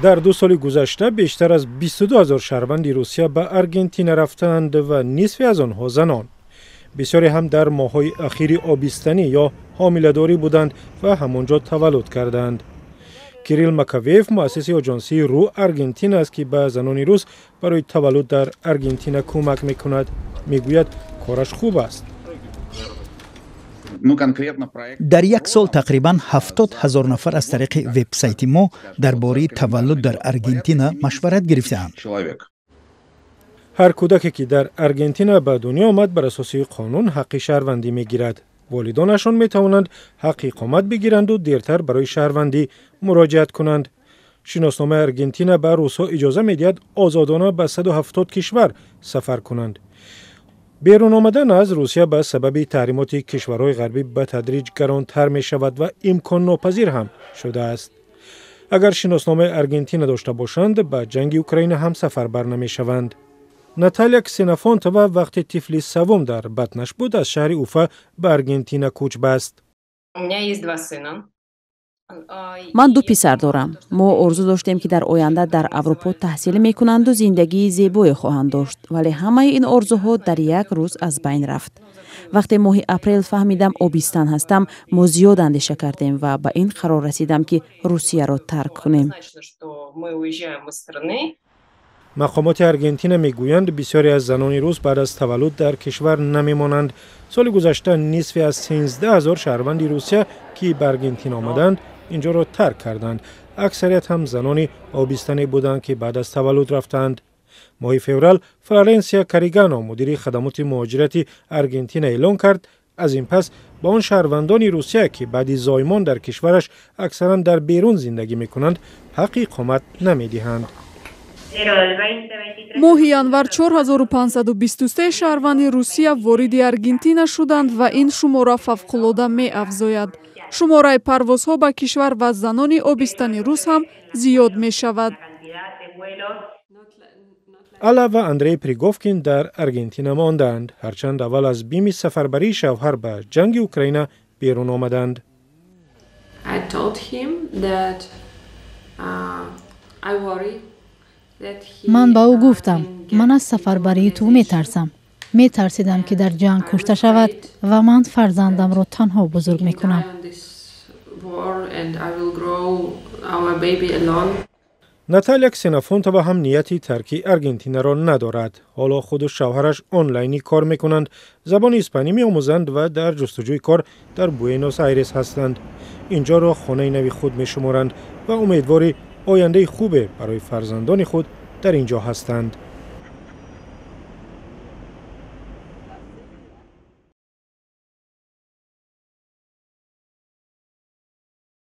در 2 سال گذشته بیشتر از 22,000 شهروند روسیه به آرژانتین رفتند و نصف از آنها زنان. بسیاری هم در ماه‌های اخیر آبستنی یا حامله‌داری بودند و همانجا تولد کردند. کیریل ماکاویف مؤسس آژانسی رو آرژانتین است که به زنان روس برای تولد در آرژانتین کمک می‌کند. میگوید کارش خوب است. در 1 سال تقریباً 70,000 نفر از طریق وبسایت ما درباره تولد در آرژانتین مشورت گرفتند. هر کودکی که در آرژانتین به دنیا آمد بر اساس قانون حق شهروندی میگیرد. والدانشان می توانند حق اقامت بگیرند و دیرتر برای شهروندی مراجعت کنند. شناسنامه آرژانتین به روس‌ها اجازه می‌دهد آزادانه به 170 کشور سفر کنند. بیرون آمدن از روسیه به سبب تحریمات کشورهای غربی به تدریج گرانتر می شود و امکان ناپذیر هم شده است. اگر شناسنامه آرژانتین داشته باشند به جنگ اوکراین هم سفربر نمی شوند. ناتالیا کسینافونتووا وقتی طفلی سوم در بطنش بود از شهر اوفا به آرژانتین کوچ بست. من 2 پسر دارم. ما آرزو داشتیم که در آینده در اروپا تحصیل میکنند و زندگی زیبایی خواهند داشت، ولی همه این آرزوها در یک روز از بین رفت. وقتی ماه اپریل فهمیدم آبستن هستم، ما زیاد اندیشه کردیم و به این قرار رسیدم که روسیه را ترک کنیم. مقامات آرژانتین میگویند بسیاری از زنان روس بعد از تولد در کشور نمیمانند. سال گذشته نصف از 13,000 شهروند روسیه که به آرژانتین آمدند اینجا را ترک کردند. اکثریت هم زنان آبستنی بودند که بعد از تولد رفتند. ماه فوریه فلورنسیا کاریگانو مدیر خدمات مهاجرتی آرژانتین اعلام کرد از این پس با آن شهروندان روسیه که بعد از زایمان در کشورش اکثرا در بیرون زندگی میکنند حق اقامت نمیدهند. ماه январ 4523 шаҳрванди Русия вориди Аргентина шуданд ва ин шумора фавқулода меафзояд. шумораи парвозҳо ба кишвар ва занони обистани рус ҳам зиёд мешавад. Алла و اندری پریگوفکین در آرژانتین ماندند، هرچند اول از بیم سفربری شوهر به جنگ اوکراین بیرون آمدند. من با او گفتم من از سفربری تو میترسم. میترسیدم که در جنگ کشته شود و من فرزندم را تنها بزرگ میکنم. ناتالیا کسینافونتووا هم نیتی ترک آرژانتین را ندارد. حالا خود و شوهرش آنلاینی کار میکنند، زبان اسپانی میآموزند و در جستجوی کار در بوئنوس آیرس هستند. اینجا را خانه نوی خود میشمارند و امیدواری آینده خوبه برای فرزندان خود در اینجا هستند.